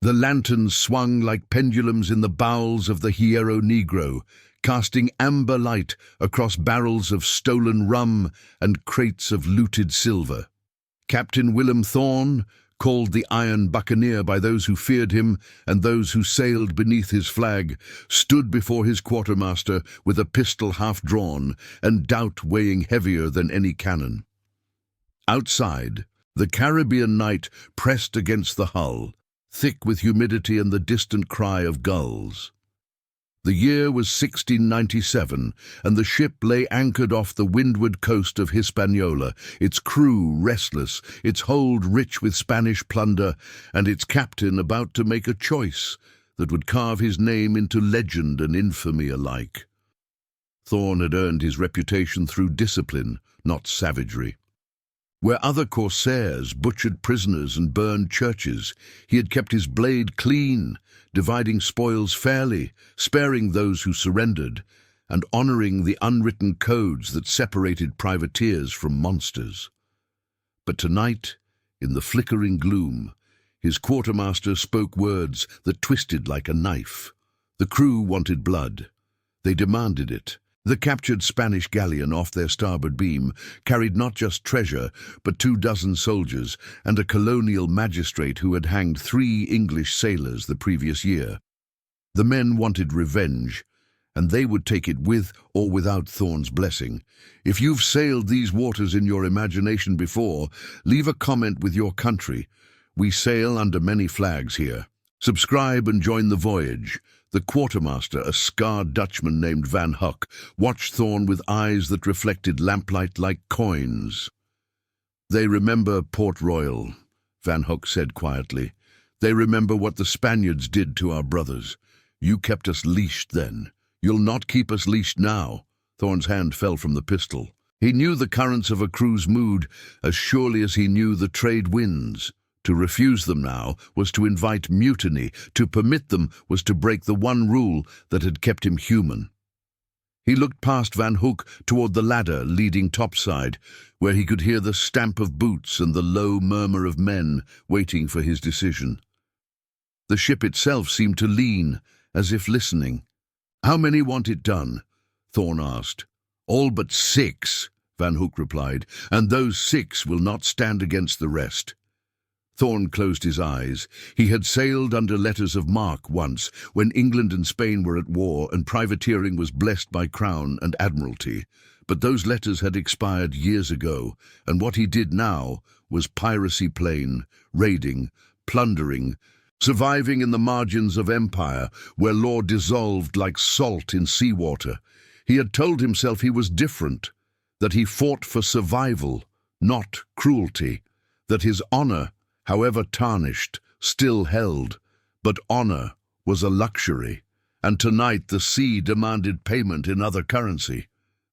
The lanterns swung like pendulums in the bowels of the Hierro Negro, casting amber light across barrels of stolen rum and crates of looted silver. Captain Willem Thorn, called the Iron Buccaneer by those who feared him and those who sailed beneath his flag, stood before his quartermaster with a pistol half drawn and doubt weighing heavier than any cannon. Outside, the Caribbean night pressed against the hull, thick with humidity and the distant cry of gulls. The year was 1697, and the ship lay anchored off the windward coast of Hispaniola, its crew restless, its hold rich with Spanish plunder, and its captain about to make a choice that would carve his name into legend and infamy alike. Thorn had earned his reputation through discipline, not savagery. Where other corsairs butchered prisoners and burned churches, he had kept his blade clean, dividing spoils fairly, sparing those who surrendered, and honoring the unwritten codes that separated privateers from monsters. But tonight, in the flickering gloom, his quartermaster spoke words that twisted like a knife. The crew wanted blood. They demanded it. The captured Spanish galleon off their starboard beam carried not just treasure, but 24 soldiers and a colonial magistrate who had hanged 3 English sailors the previous year. The men wanted revenge, and they would take it with or without Thorn's blessing. If you've sailed these waters in your imagination before, leave a comment with your country. We sail under many flags here. Subscribe and join the voyage. The quartermaster, a scarred Dutchman named Van Huck, watched Thorn with eyes that reflected lamplight like coins. "They remember Port Royal," Van Huck said quietly. "They remember what the Spaniards did to our brothers. You kept us leashed then. You'll not keep us leashed now." Thorn's hand fell from the pistol. He knew the currents of a crew's mood as surely as he knew the trade winds. To refuse them now was to invite mutiny. To permit them was to break the one rule that had kept him human. He looked past Van Hook toward the ladder leading topside, where he could hear the stamp of boots and the low murmur of men waiting for his decision. The ship itself seemed to lean, as if listening. "How many want it done?" Thorn asked. "All but 6, Van Hook replied, "and those 6 will not stand against the rest." Thorn closed his eyes. He had sailed under letters of marque once, when England and Spain were at war and privateering was blessed by Crown and Admiralty. But those letters had expired years ago, and what he did now was piracy plain, raiding, plundering, surviving in the margins of empire, where law dissolved like salt in seawater. He had told himself he was different, that he fought for survival, not cruelty, that his honor, however tarnished, still held, but honor was a luxury, and tonight the sea demanded payment in other currency.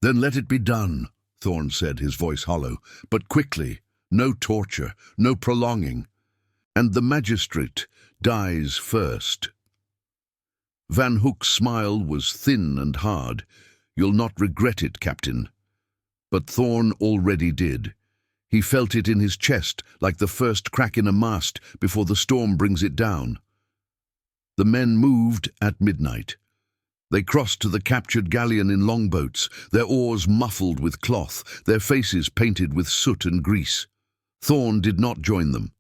"Then let it be done," Thorn said, his voice hollow, "but quickly, no torture, no prolonging. And the magistrate dies first." Van Hook's smile was thin and hard. "You'll not regret it, Captain." But Thorn already did. He felt it in his chest, like the first crack in a mast before the storm brings it down. The men moved at midnight. They crossed to the captured galleon in longboats, their oars muffled with cloth, their faces painted with soot and grease. Thorn did not join them.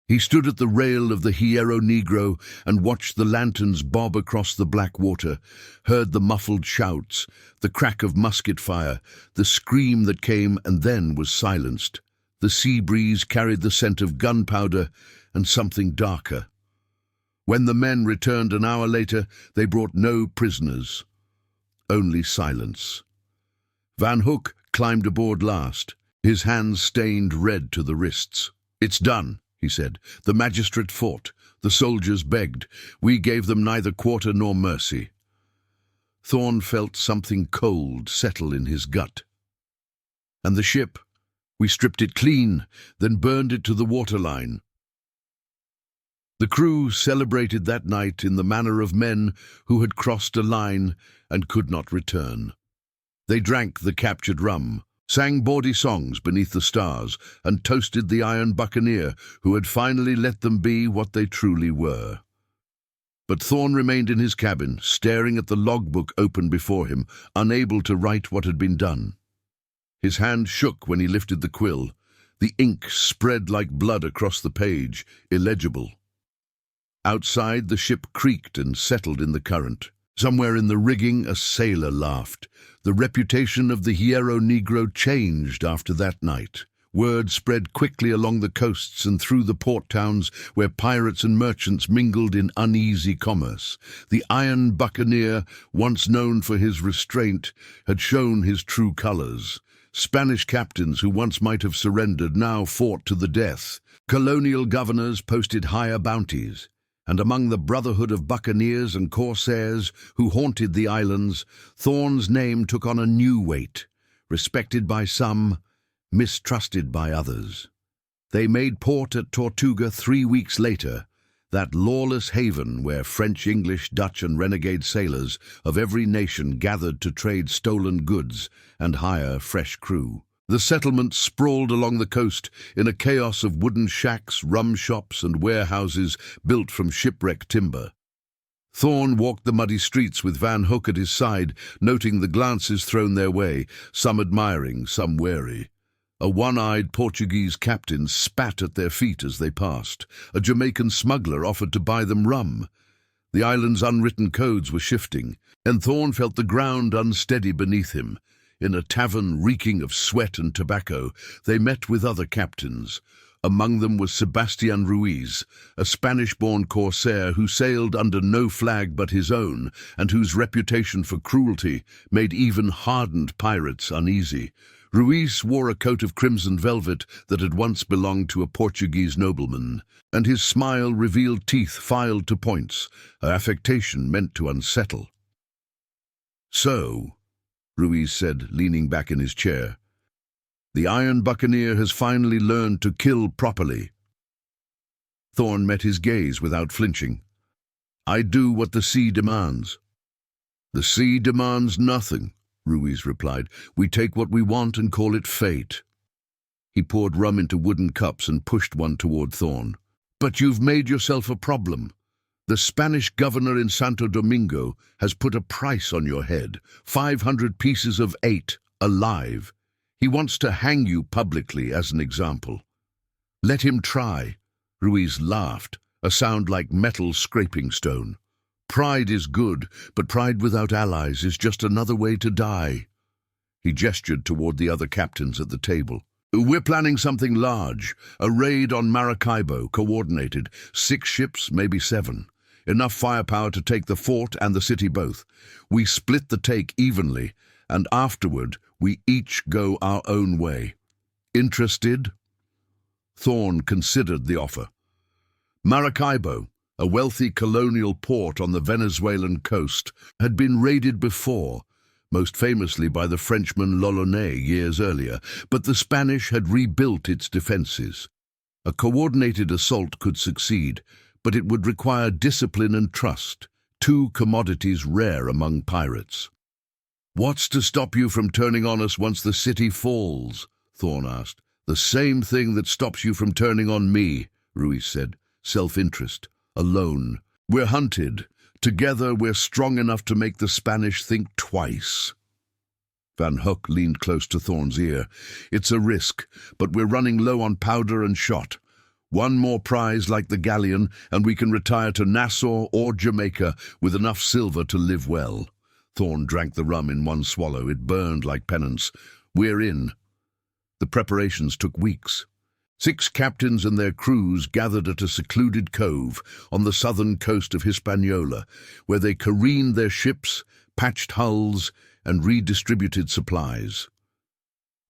He stood at the rail of the Hierro Negro and watched the lanterns bob across the black water, heard the muffled shouts, the crack of musket fire, the scream that came and then was silenced. The sea breeze carried the scent of gunpowder and something darker. When the men returned an hour later, they brought no prisoners, only silence. Van Hook climbed aboard last, his hands stained red to the wrists. "It's done," he said. "The magistrate fought. The soldiers begged. We gave them neither quarter nor mercy." Thorn felt something cold settle in his gut. "And the ship? We stripped it clean, then burned it to the waterline." The crew celebrated that night in the manner of men who had crossed a line and could not return. They drank the captured rum, sang bawdy songs beneath the stars, and toasted the Iron Buccaneer, who had finally let them be what they truly were. But Thorn remained in his cabin, staring at the logbook open before him, unable to write what had been done. His hand shook when he lifted the quill. The ink spread like blood across the page, illegible. Outside, the ship creaked and settled in the current. Somewhere in the rigging, a sailor laughed. The reputation of the Hierro Negro changed after that night. Word spread quickly along the coasts and through the port towns where pirates and merchants mingled in uneasy commerce. The Iron Buccaneer, once known for his restraint, had shown his true colors. Spanish captains who once might have surrendered now fought to the death. Colonial governors posted higher bounties. And among the brotherhood of buccaneers and corsairs who haunted the islands, Thorn's name took on a new weight, respected by some, mistrusted by others. They made port at Tortuga 3 weeks later, that lawless haven where French, English, Dutch and renegade sailors of every nation gathered to trade stolen goods and hire fresh crew. The settlement sprawled along the coast in a chaos of wooden shacks, rum shops and warehouses built from shipwrecked timber. Thorn walked the muddy streets with Van Hook at his side, noting the glances thrown their way, some admiring, some wary. A one-eyed Portuguese captain spat at their feet as they passed. A Jamaican smuggler offered to buy them rum. The island's unwritten codes were shifting, and Thorn felt the ground unsteady beneath him. In a tavern reeking of sweat and tobacco, they met with other captains. Among them was Sebastian Ruiz, a Spanish-born corsair who sailed under no flag but his own, and whose reputation for cruelty made even hardened pirates uneasy. Ruiz wore a coat of crimson velvet that had once belonged to a Portuguese nobleman, and his smile revealed teeth filed to points, an affectation meant to unsettle. "So," Ruiz said, leaning back in his chair, "the Iron Buccaneer has finally learned to kill properly." Thorn met his gaze without flinching. "I do what the sea demands." "The sea demands nothing," Ruiz replied. "We take what we want and call it fate." He poured rum into wooden cups and pushed one toward Thorn. "But you've made yourself a problem. The Spanish governor in Santo Domingo has put a price on your head, 500 pieces of 8, alive. He wants to hang you publicly as an example." "Let him try," Ruiz laughed, a sound like metal scraping stone. "Pride is good, but pride without allies is just another way to die." He gestured toward the other captains at the table. "We're planning something large, a raid on Maracaibo, coordinated, 6 ships, maybe 7. Enough firepower to take the fort and the city both. We split the take evenly, and afterward we each go our own way. Interested?" Thorn considered the offer. Maracaibo, a wealthy colonial port on the Venezuelan coast, had been raided before, most famously by the Frenchman L'Olonnais years earlier, but the Spanish had rebuilt its defenses. A coordinated assault could succeed, but it would require discipline and trust, 2 commodities rare among pirates. "What's to stop you from turning on us once the city falls?" Thorn asked. "The same thing that stops you from turning on me," Ruiz said. "Self-interest. Alone. We're hunted. Together we're strong enough to make the Spanish think twice." Van Hook leaned close to Thorn's ear. "It's a risk, but we're running low on powder and shot. One more prize like the galleon, and we can retire to Nassau or Jamaica with enough silver to live well." Thorn drank the rum in one swallow. It burned like penance. "We're in." The preparations took weeks. 6 captains and their crews gathered at a secluded cove on the southern coast of Hispaniola, where they careened their ships, patched hulls, and redistributed supplies.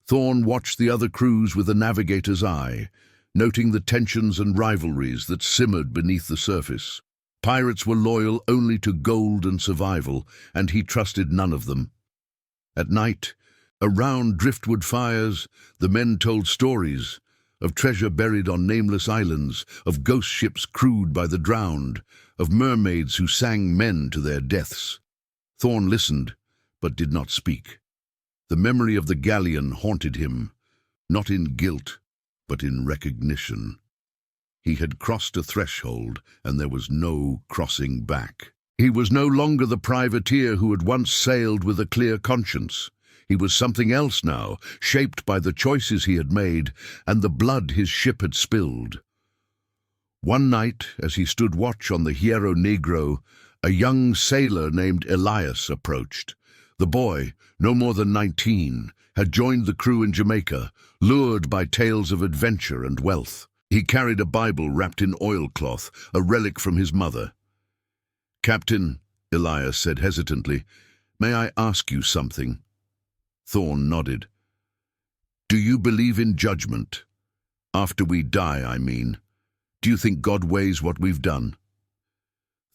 Thorn watched the other crews with a navigator's eye, noting the tensions and rivalries that simmered beneath the surface. Pirates were loyal only to gold and survival, and he trusted none of them. At night, around driftwood fires, the men told stories of treasure buried on nameless islands, of ghost ships crewed by the drowned, of mermaids who sang men to their deaths. Thorn listened, but did not speak. The memory of the galleon haunted him, not in guilt, but in recognition. He had crossed a threshold, and there was no crossing back. He was no longer the privateer who had once sailed with a clear conscience. He was something else now, shaped by the choices he had made and the blood his ship had spilled. One night, as he stood watch on the Hierro Negro, a young sailor named Elias approached. The boy, no more than 19, had joined the crew in Jamaica, lured by tales of adventure and wealth. He carried a Bible wrapped in oilcloth, a relic from his mother. "Captain," Elias said hesitantly, "may I ask you something?" Thorn nodded. "Do you believe in judgment? After we die, I mean. Do you think God weighs what we've done?"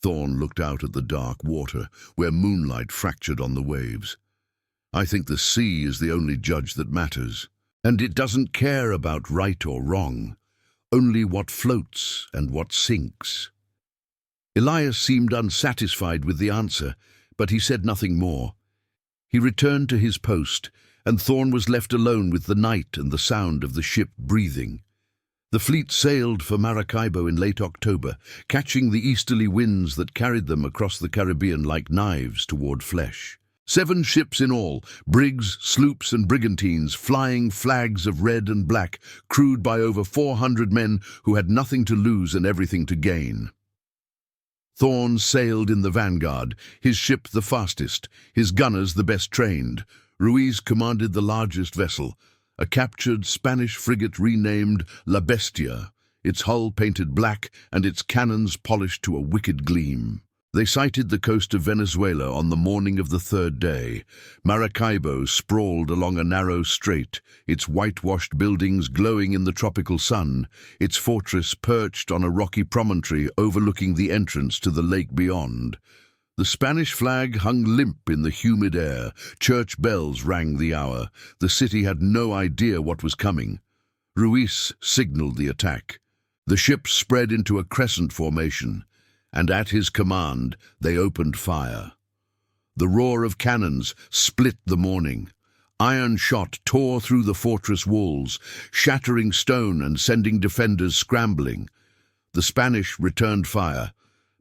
Thorn looked out at the dark water, where moonlight fractured on the waves. "I think the sea is the only judge that matters, and it doesn't care about right or wrong, only what floats and what sinks." Elias seemed unsatisfied with the answer, but he said nothing more. He returned to his post, and Thorn was left alone with the night and the sound of the ship breathing. The fleet sailed for Maracaibo in late October, catching the easterly winds that carried them across the Caribbean like knives toward flesh. 7 ships in all, brigs, sloops and brigantines, flying flags of red and black, crewed by over 400 men who had nothing to lose and everything to gain. Thorn sailed in the vanguard, his ship the fastest, his gunners the best trained. Ruiz commanded the largest vessel, a captured Spanish frigate renamed La Bestia, its hull painted black and its cannons polished to a wicked gleam. They sighted the coast of Venezuela on the morning of the 3rd day. Maracaibo sprawled along a narrow strait, its whitewashed buildings glowing in the tropical sun, its fortress perched on a rocky promontory overlooking the entrance to the lake beyond. The Spanish flag hung limp in the humid air. Church bells rang the hour. The city had no idea what was coming. Ruiz signaled the attack. The ship spread into a crescent formation, and at his command they opened fire. The roar of cannons split the morning. Iron shot tore through the fortress walls, shattering stone and sending defenders scrambling. The Spanish returned fire,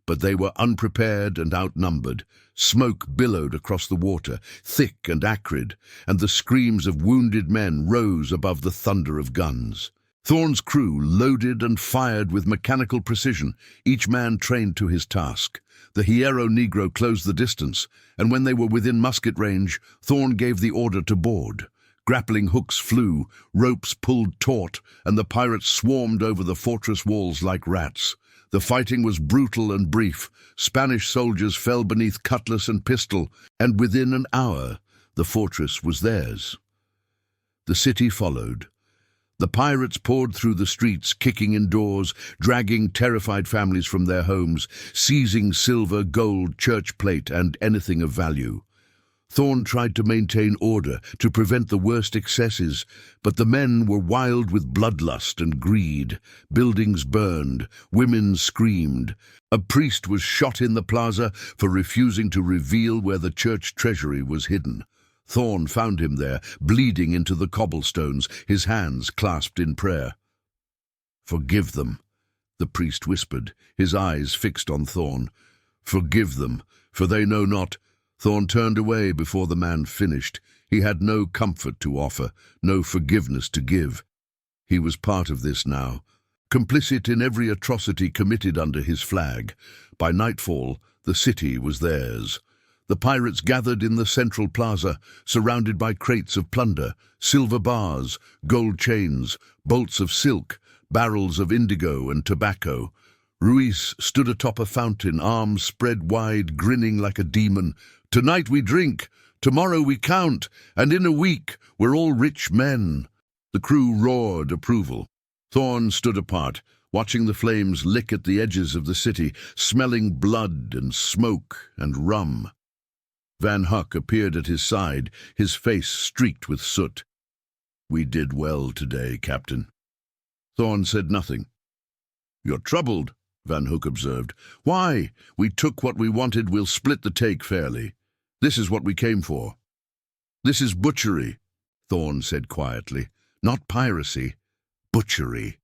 but they were unprepared and outnumbered. Smoke billowed across the water, thick and acrid, and the screams of wounded men rose above the thunder of guns. Thorn's crew loaded and fired with mechanical precision, each man trained to his task. The Hierro Negro closed the distance, and when they were within musket range, Thorn gave the order to board. Grappling hooks flew, ropes pulled taut, and the pirates swarmed over the fortress walls like rats. The fighting was brutal and brief. Spanish soldiers fell beneath cutlass and pistol, and within an hour the fortress was theirs. The city followed. The pirates poured through the streets, kicking in doors, dragging terrified families from their homes, seizing silver, gold, church plate, and anything of value. Thorn tried to maintain order, to prevent the worst excesses, but the men were wild with bloodlust and greed. Buildings burned, women screamed. A priest was shot in the plaza for refusing to reveal where the church treasury was hidden. Thorn found him there, bleeding into the cobblestones, his hands clasped in prayer. "Forgive them," the priest whispered, his eyes fixed on Thorn. "Forgive them, for they know not." Thorn turned away before the man finished. He had no comfort to offer, no forgiveness to give. He was part of this now, complicit in every atrocity committed under his flag. By nightfall, the city was theirs. The pirates gathered in the central plaza, surrounded by crates of plunder, silver bars, gold chains, bolts of silk, barrels of indigo and tobacco. Ruiz stood atop a fountain, arms spread wide, grinning like a demon. "Tonight we drink, tomorrow we count, and in a week we're all rich men." The crew roared approval. Thorn stood apart, watching the flames lick at the edges of the city, smelling blood and smoke and rum. Van Huck appeared at his side, his face streaked with soot. "We did well today, Captain." Thorn said nothing. "You're troubled," Van Hook observed. "Why? We took what we wanted, we'll split the take fairly. This is what we came for." "This is butchery," Thorn said quietly. "Not piracy. Butchery."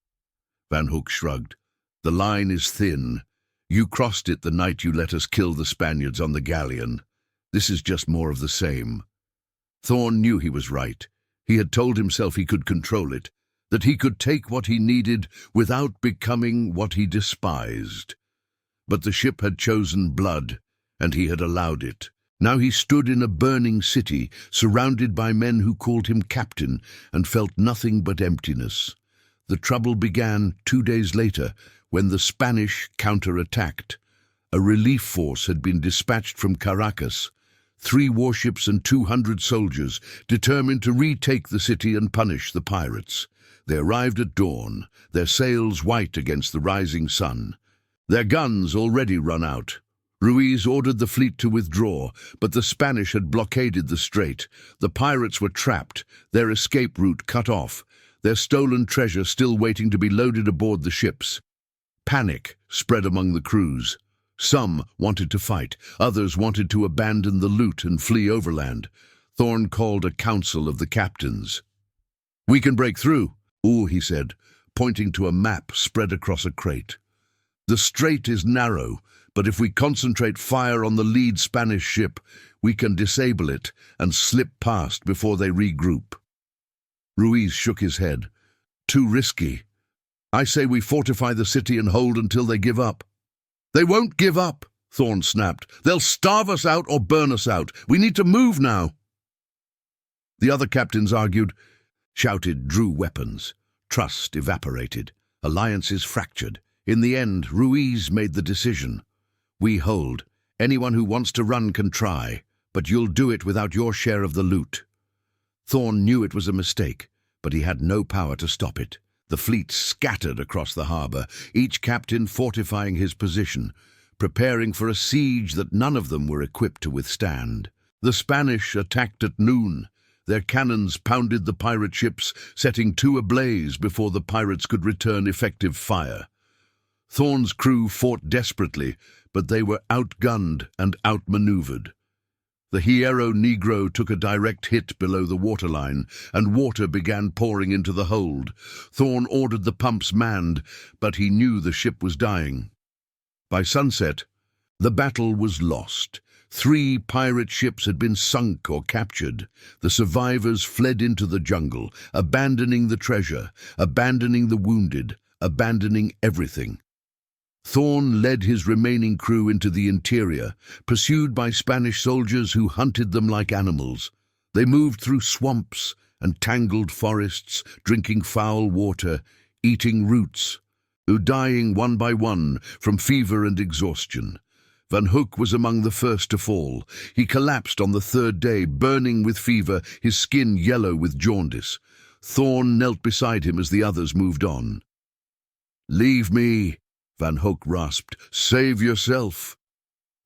Van Hook shrugged. "The line is thin. You crossed it the night you let us kill the Spaniards on the galleon. This is just more of the same." Thorn knew he was right. He had told himself he could control it, that he could take what he needed without becoming what he despised. But the ship had chosen blood, and he had allowed it. Now he stood in a burning city, surrounded by men who called him captain, and felt nothing but emptiness. The trouble began 2 days later, when the Spanish counterattacked. A relief force had been dispatched from Caracas, 3 warships and 200 soldiers, determined to retake the city and punish the pirates. They arrived at dawn, their sails white against the rising sun. Their guns already run out. Ruiz ordered the fleet to withdraw, but the Spanish had blockaded the strait. The pirates were trapped, their escape route cut off, their stolen treasure still waiting to be loaded aboard the ships. Panic spread among the crews. Some wanted to fight, others wanted to abandon the loot and flee overland. Thorn called a council of the captains. "We can break through," he said, pointing to a map spread across a crate. "The strait is narrow, but if we concentrate fire on the lead Spanish ship, we can disable it and slip past before they regroup." Ruiz shook his head. "Too risky. I say we fortify the city and hold until they give up." "They won't give up," Thorn snapped. "They'll starve us out or burn us out. We need to move now." The other captains argued, shouted, drew weapons. Trust evaporated. Alliances fractured. In the end, Ruiz made the decision. "We hold. Anyone who wants to run can try, but you'll do it without your share of the loot." Thorn knew it was a mistake, but he had no power to stop it. The fleet scattered across the harbour, each captain fortifying his position, preparing for a siege that none of them were equipped to withstand. The Spanish attacked at noon. Their cannons pounded the pirate ships, setting 2 ablaze before the pirates could return effective fire. Thorn's crew fought desperately, but they were outgunned and outmaneuvered. The Hierro Negro took a direct hit below the waterline, and water began pouring into the hold. Thorn ordered the pumps manned, but he knew the ship was dying. By sunset, the battle was lost. 3 pirate ships had been sunk or captured. The survivors fled into the jungle, abandoning the treasure, abandoning the wounded, abandoning everything. Thorn led his remaining crew into the interior, pursued by Spanish soldiers who hunted them like animals. They moved through swamps and tangled forests, drinking foul water, eating roots, dying one by one from fever and exhaustion. Van Hook was among the first to fall. He collapsed on the 3rd day, burning with fever, his skin yellow with jaundice. Thorn knelt beside him as the others moved on. "Leave me," Van Hook rasped. "Save yourself."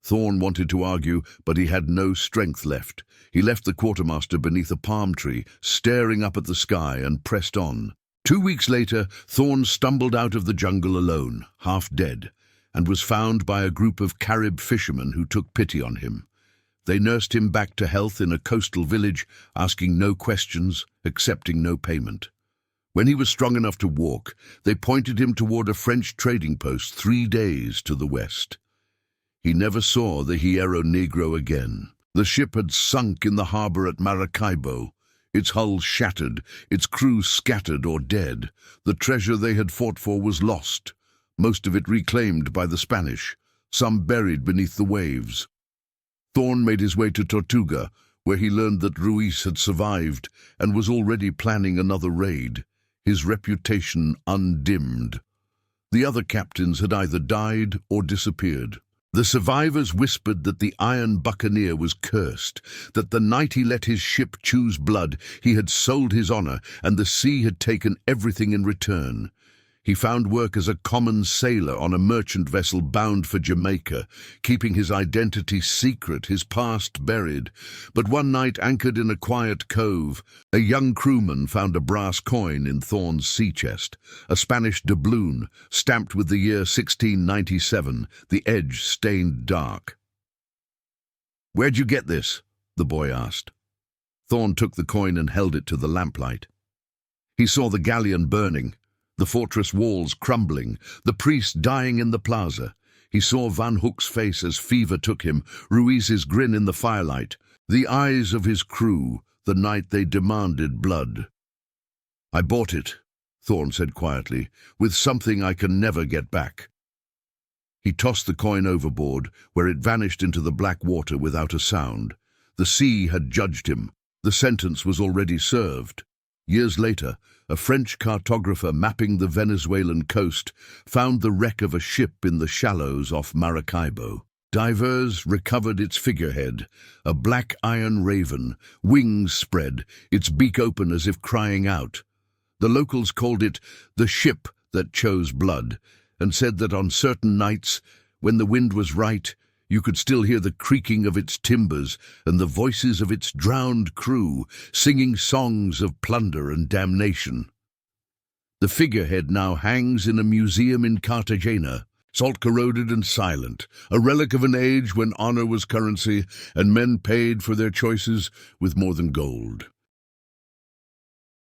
Thorn wanted to argue, but he had no strength left. He left the quartermaster beneath a palm tree, staring up at the sky, and pressed on. 2 weeks later, Thorn stumbled out of the jungle alone, half dead, and was found by a group of Carib fishermen who took pity on him. They nursed him back to health in a coastal village, asking no questions, accepting no payment. When he was strong enough to walk, they pointed him toward a French trading post 3 days to the west. He never saw the Hierro Negro again. The ship had sunk in the harbour at Maracaibo, its hull shattered, its crew scattered or dead. The treasure they had fought for was lost, most of it reclaimed by the Spanish, some buried beneath the waves. Thorn made his way to Tortuga, where he learned that Ruiz had survived and was already planning another raid, his reputation undimmed. The other captains had either died or disappeared. The survivors whispered that the Iron Buccaneer was cursed, that the night he let his ship choose blood, he had sold his honor, and the sea had taken everything in return. He found work as a common sailor on a merchant vessel bound for Jamaica, keeping his identity secret, his past buried. But one night, anchored in a quiet cove, a young crewman found a brass coin in Thorn's sea chest, a Spanish doubloon, stamped with the year 1697, the edge stained dark. "Where'd you get this?" the boy asked. Thorn took the coin and held it to the lamplight. He saw the galleon burning, the fortress walls crumbling, the priest dying in the plaza. He saw Van Hook's face as fever took him, Ruiz's grin in the firelight, the eyes of his crew the night they demanded blood. "I bought it," Thorn said quietly, "with something I can never get back." He tossed the coin overboard, where it vanished into the black water without a sound. The sea had judged him. The sentence was already served. Years later, a French cartographer mapping the Venezuelan coast found the wreck of a ship in the shallows off Maracaibo. Divers recovered its figurehead, a black iron raven, wings spread, its beak open as if crying out. The locals called it the ship that chose blood, and said that on certain nights, when the wind was right, you could still hear the creaking of its timbers and the voices of its drowned crew singing songs of plunder and damnation. The figurehead now hangs in a museum in Cartagena, salt-corroded and silent, a relic of an age when honor was currency and men paid for their choices with more than gold.